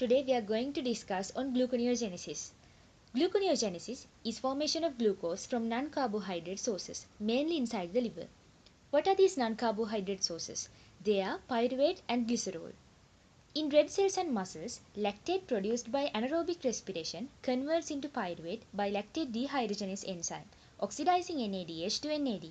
Today we are going to discuss on gluconeogenesis. Gluconeogenesis is formation of glucose from non-carbohydrate sources, mainly inside the liver. What are these non-carbohydrate sources? They are pyruvate and glycerol. In red cells and muscles, lactate produced by anaerobic respiration converts into pyruvate by lactate dehydrogenase enzyme, oxidizing NADH to NAD.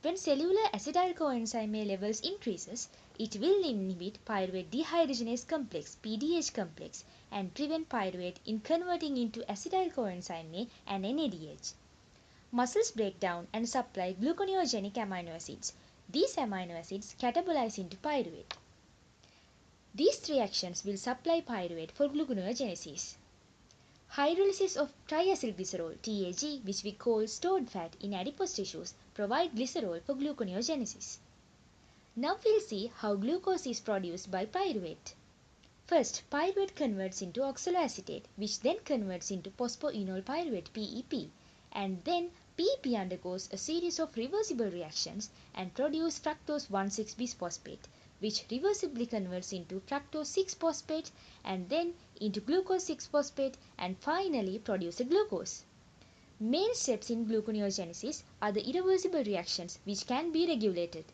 When cellular acetyl coenzyme A levels increases, it will inhibit pyruvate dehydrogenase complex (PDH complex) and prevent pyruvate in converting into acetyl coenzyme A and NADH. Muscles break down and supply gluconeogenic amino acids. These amino acids catabolize into pyruvate. These reactions will supply pyruvate for gluconeogenesis. Hydrolysis of triacylglycerol (TAG), which we call stored fat in adipose tissues, provide glycerol for gluconeogenesis. Now we'll see how glucose is produced by pyruvate. First, pyruvate converts into oxaloacetate, which then converts into phosphoenol pyruvate (PEP), and then PEP undergoes a series of reversible reactions and produces fructose 1,6-bisphosphate, which reversibly converts into fructose 6-phosphate and then into glucose 6-phosphate and finally produces glucose. Main steps in gluconeogenesis are the irreversible reactions which can be regulated.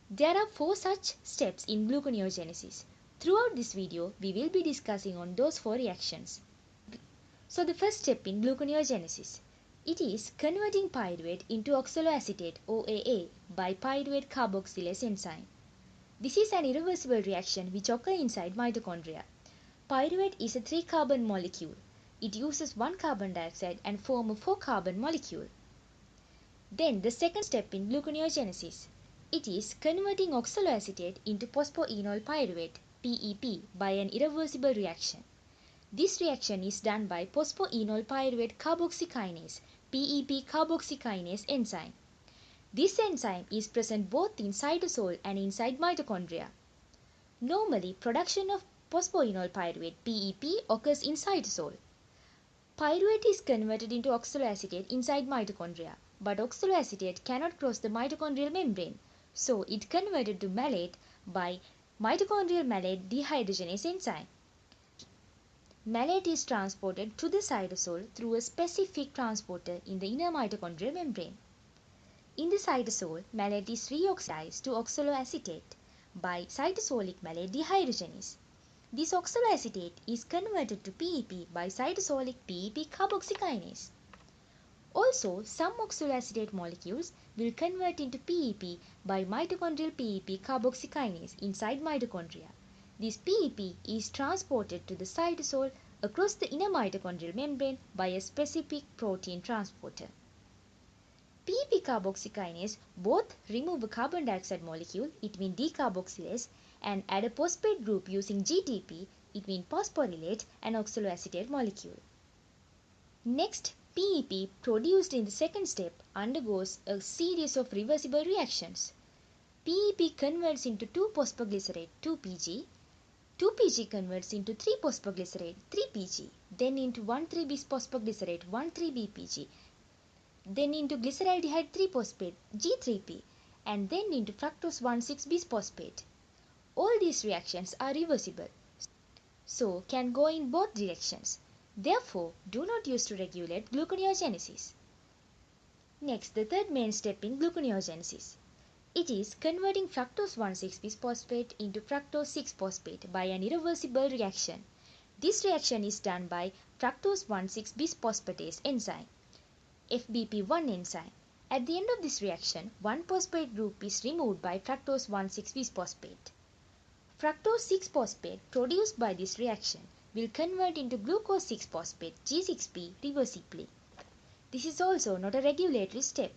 There are 4 such steps in gluconeogenesis. Throughout this video, we will be discussing on those 4 reactions. So the first step in gluconeogenesis, it is converting pyruvate into oxaloacetate OAA by pyruvate carboxylase enzyme. This is an irreversible reaction which occurs inside mitochondria. Pyruvate is a 3-carbon molecule. It uses 1 carbon dioxide and forms a 4-carbon molecule. Then the second step in gluconeogenesis, it is converting oxaloacetate into phosphoenol pyruvate PEP by an irreversible reaction. This reaction is done by phosphoenol pyruvate carboxykinase PEP carboxykinase enzyme. This enzyme is present both in cytosol and inside mitochondria. Normally, production of phosphoenol pyruvate PEP occurs in cytosol. Pyruvate is converted into oxaloacetate inside mitochondria, but oxaloacetate cannot cross the mitochondrial membrane, so it converted to malate by mitochondrial malate dehydrogenase enzyme. Malate is transported to the cytosol through a specific transporter in the inner mitochondrial membrane. In the cytosol, malate is reoxidized to oxaloacetate by cytosolic malate dehydrogenase. This oxaloacetate is converted to PEP by cytosolic PEP carboxykinase. Also, some oxaloacetate molecules will convert into PEP by mitochondrial PEP carboxykinase inside mitochondria. This PEP is transported to the cytosol across the inner mitochondrial membrane by a specific protein transporter. PEP carboxykinase both remove a carbon dioxide molecule, it means decarboxylase, and add a phosphate group using GTP, it means phosphorylate, an oxaloacetate molecule. Next, PEP produced in the second step undergoes a series of reversible reactions. PEP converts into 2-phosphoglycerate 2-PG, 2-PG converts into 3-phosphoglycerate 3-PG, then into 1,3-bisphosphoglycerate 1,3-BPG, then into glyceraldehyde 3-phosphate G3P, and then into fructose 1,6-bisphosphate. All these reactions are reversible, so can go in both directions. Therefore, do not use to regulate gluconeogenesis. Next, the third main step in gluconeogenesis. It is converting fructose 1,6-bisphosphate into fructose 6-phosphate by an irreversible reaction. This reaction is done by fructose 1,6-bisphosphatase enzyme, FBP1 enzyme. At the end of this reaction, one phosphate group is removed by fructose 1,6-bisphosphate. Fructose 6-phosphate produced by this reaction will convert into glucose 6-phosphate G6P reversibly. This is also not a regulatory step.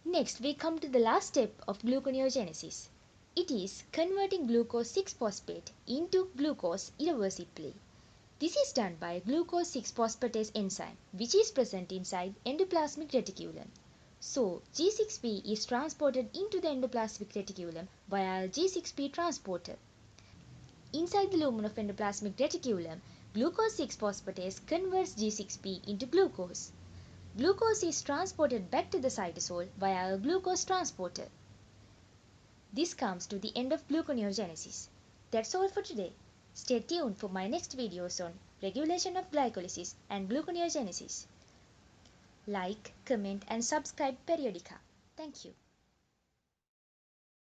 Next, we come to the last step of gluconeogenesis. It is converting glucose 6-phosphate into glucose irreversibly. This is done by glucose 6-phosphatase enzyme, which is present inside endoplasmic reticulum. So, G6P is transported into the endoplasmic reticulum via a G6P transporter. Inside the lumen of endoplasmic reticulum, glucose 6-phosphatase converts G6P into glucose. Glucose is transported back to the cytosol via a glucose transporter. This comes to the end of gluconeogenesis. That's all for today. Stay tuned for my next videos on regulation of glycolysis and gluconeogenesis. Like, comment and subscribe Periodica. Thank you.